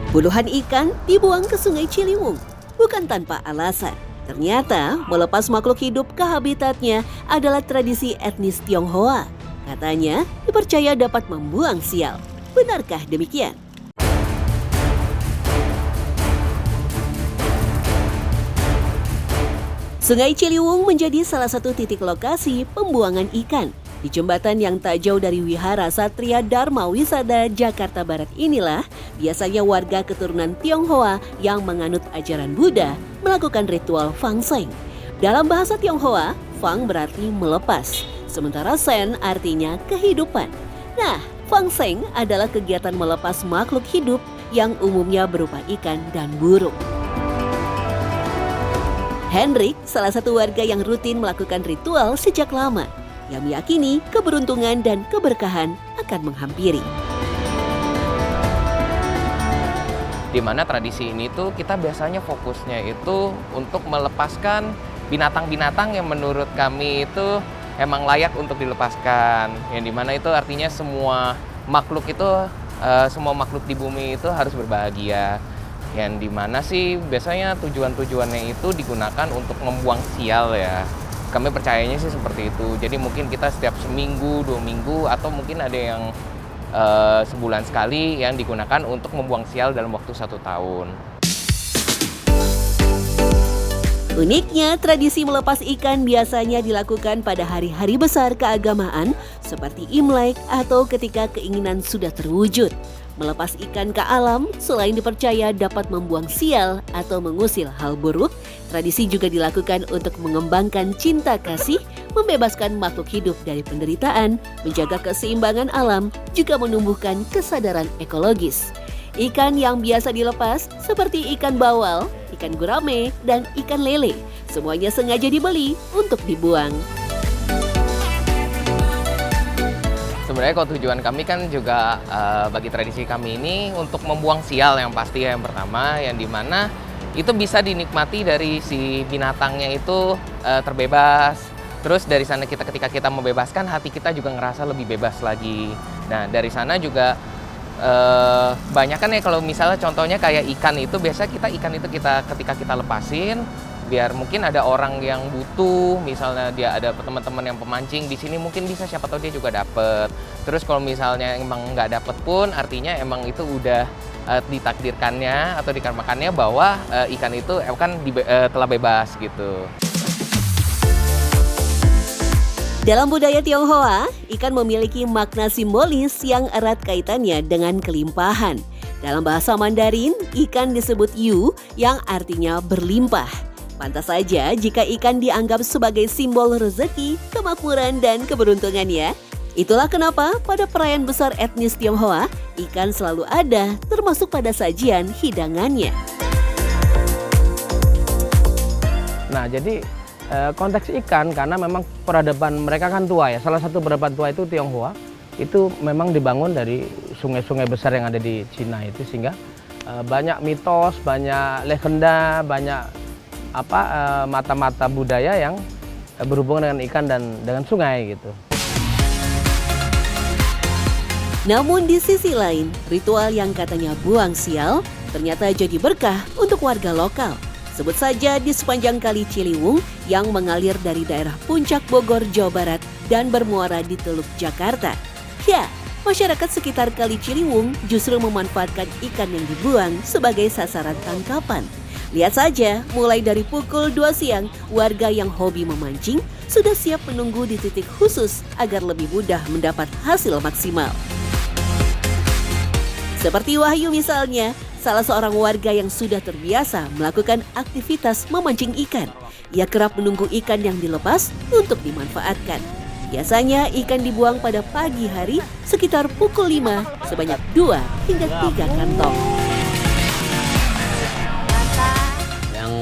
Puluhan ikan dibuang ke Sungai Ciliwung, bukan tanpa alasan. Ternyata melepas makhluk hidup ke habitatnya adalah tradisi etnis Tionghoa. Katanya dipercaya dapat membuang sial. Benarkah demikian? Sungai Ciliwung menjadi salah satu titik lokasi pembuangan ikan. Di jembatan yang tak jauh dari Wihara Satria Dharma Wisada Jakarta Barat inilah biasanya warga keturunan Tionghoa yang menganut ajaran Buddha melakukan ritual Fang Seng. Dalam bahasa Tionghoa, Fang berarti melepas, sementara Sen artinya kehidupan. Nah, Fang Seng adalah kegiatan melepas makhluk hidup yang umumnya berupa ikan dan burung. Hendrik, salah satu warga yang rutin melakukan ritual sejak lama, yang meyakini keberuntungan dan keberkahan akan menghampiri. Di mana tradisi ini tuh kita biasanya fokusnya itu untuk melepaskan binatang-binatang yang menurut kami itu emang layak untuk dilepaskan. Yang dimana itu artinya semua makhluk di bumi itu harus berbahagia. Yang dimana sih biasanya tujuannya itu digunakan untuk membuang sial ya. Kami percayanya sih seperti itu. Jadi mungkin kita setiap seminggu, 2 minggu, atau mungkin ada yang sebulan sekali yang digunakan untuk membuang sial dalam waktu 1 tahun. Uniknya, tradisi melepas ikan biasanya dilakukan pada hari-hari besar keagamaan seperti Imlek atau ketika keinginan sudah terwujud. Melepas ikan ke alam selain dipercaya dapat membuang sial atau mengusir hal buruk, tradisi juga dilakukan untuk mengembangkan cinta kasih, membebaskan makhluk hidup dari penderitaan, menjaga keseimbangan alam, juga menumbuhkan kesadaran ekologis. Ikan yang biasa dilepas seperti ikan bawal, ikan gurame, dan ikan lele, semuanya sengaja dibeli untuk dibuang. Sebenarnya kalau tujuan kami kan juga bagi tradisi kami ini untuk membuang sial yang pasti yang pertama, yang dimana itu bisa dinikmati dari si binatangnya itu terbebas. Terus dari sana ketika kita membebaskan, hati kita juga ngerasa lebih bebas lagi. Nah dari sana juga banyak kan ya kalau misalnya contohnya kayak ikan itu biasa ikan itu ketika kita lepasin, biar mungkin ada orang yang butuh, misalnya dia ada teman-teman yang pemancing di sini mungkin bisa, siapa tahu dia juga dapet. Terus kalau misalnya emang nggak dapet pun artinya emang itu udah ditakdirkannya atau dikarmakannya bahwa ikan itu telah bebas gitu. Dalam budaya Tionghoa, ikan memiliki makna simbolis yang erat kaitannya dengan kelimpahan. Dalam bahasa Mandarin, ikan disebut yu yang artinya berlimpah. Pantas saja jika ikan dianggap sebagai simbol rezeki, kemakmuran, dan keberuntungan ya. Itulah kenapa pada perayaan besar etnis Tionghoa, ikan selalu ada termasuk pada sajian hidangannya. Nah jadi konteks ikan karena memang peradaban mereka kan tua ya. Salah satu peradaban tua itu Tionghoa, itu memang dibangun dari sungai-sungai besar yang ada di Cina itu, sehingga banyak mitos, banyak legenda, banyak mata-mata budaya yang berhubungan dengan ikan dan dengan sungai gitu. Namun di sisi lain, ritual yang katanya buang sial ternyata jadi berkah untuk warga lokal. Sebut saja di sepanjang Kali Ciliwung yang mengalir dari daerah Puncak Bogor, Jawa Barat dan bermuara di Teluk Jakarta. Ya, masyarakat sekitar Kali Ciliwung justru memanfaatkan ikan yang dibuang sebagai sasaran tangkapan. Lihat saja, mulai dari pukul 2 siang, warga yang hobi memancing sudah siap menunggu di titik khusus agar lebih mudah mendapat hasil maksimal. Seperti Wahyu misalnya, salah seorang warga yang sudah terbiasa melakukan aktivitas memancing ikan. Ia kerap menunggu ikan yang dilepas untuk dimanfaatkan. Biasanya ikan dibuang pada pagi hari sekitar pukul 5 sebanyak 2 hingga 3 kantong.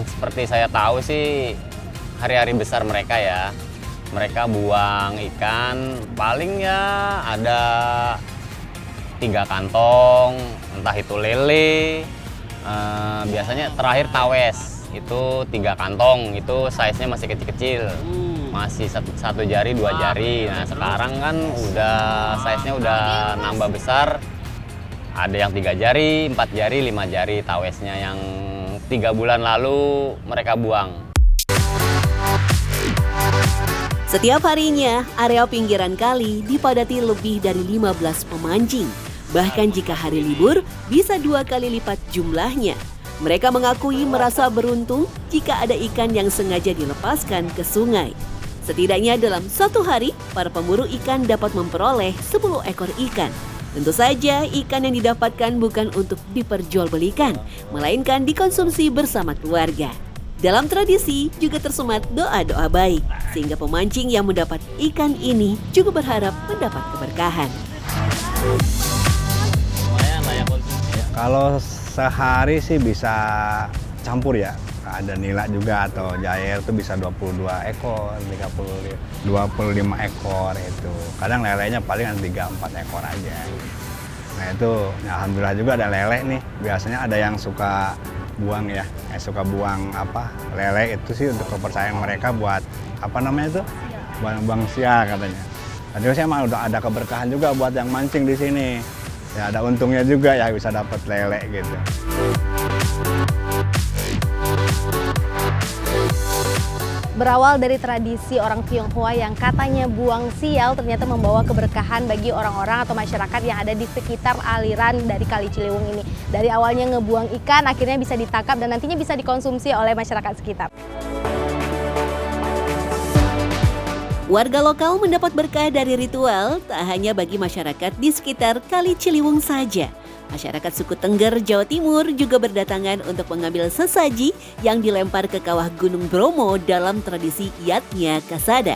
Seperti saya tahu sih hari-hari besar mereka ya, mereka buang ikan paling ya ada 3 kantong, entah itu lele, biasanya terakhir tawes itu 3 kantong, itu size-nya masih kecil-kecil, masih satu jari 2 jari. Nah sekarang kan udah size-nya udah nambah besar, Ada yang 3 jari, 4 jari, 5 jari tawesnya yang 3 bulan lalu mereka buang. Setiap harinya, area pinggiran kali dipadati lebih dari 15 pemancing. Bahkan jika hari libur, bisa 2 kali lipat jumlahnya. Mereka mengakui merasa beruntung jika ada ikan yang sengaja dilepaskan ke sungai. Setidaknya dalam 1 hari, para pemburu ikan dapat memperoleh 10 ekor ikan. Tentu saja, ikan yang didapatkan bukan untuk diperjualbelikan, melainkan dikonsumsi bersama keluarga. Dalam tradisi juga tersemat doa-doa baik, sehingga pemancing yang mendapat ikan ini juga berharap mendapat keberkahan. Kalau sehari sih bisa campur ya, ada nila juga atau jair itu bisa 22 ekor, 25 ekor itu. Kadang lelenya paling 3-4 ekor aja. Nah itu, ya alhamdulillah juga ada lele nih. Biasanya ada yang suka buang ya, suka buang lele itu sih untuk kepercayaan mereka buat itu buang sial katanya. Tadi saya emang udah ada keberkahan juga buat yang mancing di sini. Ya ada untungnya juga ya bisa dapat lele gitu. Berawal dari tradisi orang Tionghoa yang katanya buang sial ternyata membawa keberkahan bagi orang-orang atau masyarakat yang ada di sekitar aliran dari Kali Ciliwung ini. Dari awalnya ngebuang ikan, akhirnya bisa ditangkap dan nantinya bisa dikonsumsi oleh masyarakat sekitar. Warga lokal mendapat berkah dari ritual tak hanya bagi masyarakat di sekitar Kali Ciliwung saja. Masyarakat suku Tengger, Jawa Timur juga berdatangan untuk mengambil sesaji yang dilempar ke kawah Gunung Bromo dalam tradisi Yatnya Kasada.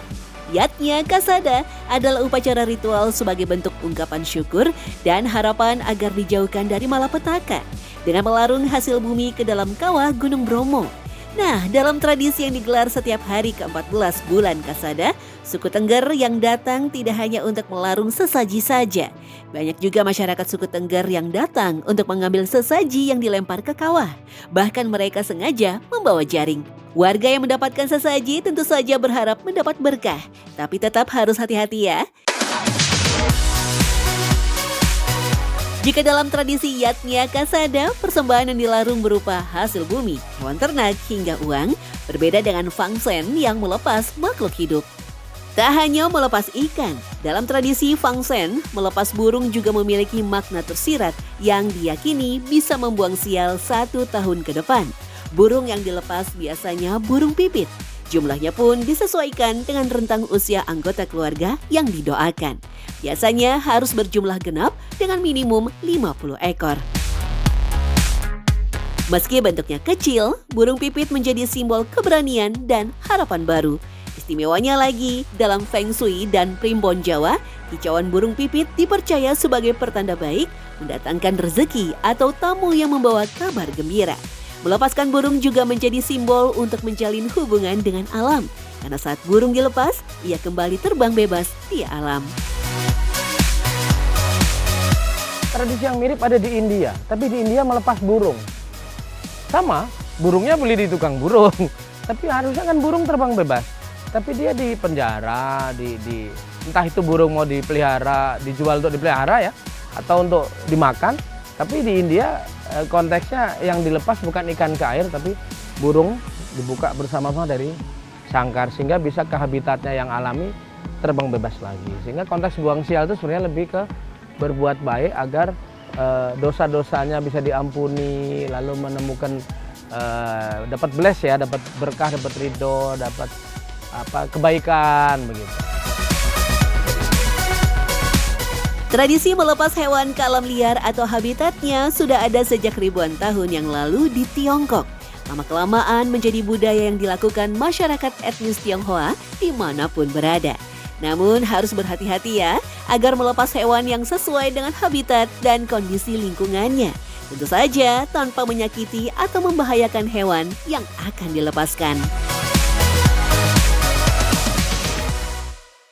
Yatnya Kasada adalah upacara ritual sebagai bentuk ungkapan syukur dan harapan agar dijauhkan dari malapetaka dengan melarung hasil bumi ke dalam kawah Gunung Bromo. Nah, dalam tradisi yang digelar setiap hari ke-14 bulan Kasada, suku Tengger yang datang tidak hanya untuk melarung sesaji saja. Banyak juga masyarakat suku Tengger yang datang untuk mengambil sesaji yang dilempar ke kawah. Bahkan mereka sengaja membawa jaring. Warga yang mendapatkan sesaji tentu saja berharap mendapat berkah, tapi tetap harus hati-hati ya. Jika dalam tradisi Yatnya Kasada, persembahan yang dilarung berupa hasil bumi, hewan ternak hingga uang, berbeda dengan Fangsen yang melepas makhluk hidup. Tak hanya melepas ikan, dalam tradisi Fangsen, melepas burung juga memiliki makna tersirat yang diyakini bisa membuang sial 1 tahun ke depan. Burung yang dilepas biasanya burung pipit. Jumlahnya pun disesuaikan dengan rentang usia anggota keluarga yang didoakan. Biasanya harus berjumlah genap dengan minimum 50 ekor. Meski bentuknya kecil, burung pipit menjadi simbol keberanian dan harapan baru. Istimewanya lagi, dalam Feng Shui dan Primbon Jawa, kicauan burung pipit dipercaya sebagai pertanda baik, mendatangkan rezeki atau tamu yang membawa kabar gembira. Melepaskan burung juga menjadi simbol untuk menjalin hubungan dengan alam. Karena saat burung dilepas, ia kembali terbang bebas di alam. Tradisi yang mirip ada di India, tapi di India melepas burung. Sama, burungnya beli di tukang burung, tapi harusnya kan burung terbang bebas. Tapi dia di penjara, entah itu burung mau dipelihara, dijual untuk dipelihara ya, atau untuk dimakan. Tapi di India konteksnya yang dilepas bukan ikan ke air, tapi burung dibuka bersama-sama dari sangkar sehingga bisa ke habitatnya yang alami, terbang bebas lagi. Sehingga konteks buang sial itu sebenarnya lebih ke berbuat baik agar dosa-dosanya bisa diampuni, lalu menemukan dapat bless ya, dapat berkah, dapat ridho, dapat kebaikan begitu. Tradisi melepas hewan ke alam liar atau habitatnya sudah ada sejak ribuan tahun yang lalu di Tiongkok. Lama-kelamaan menjadi budaya yang dilakukan masyarakat etnis Tionghoa dimanapun berada. Namun harus berhati-hati ya, agar melepas hewan yang sesuai dengan habitat dan kondisi lingkungannya. Tentu saja tanpa menyakiti atau membahayakan hewan yang akan dilepaskan.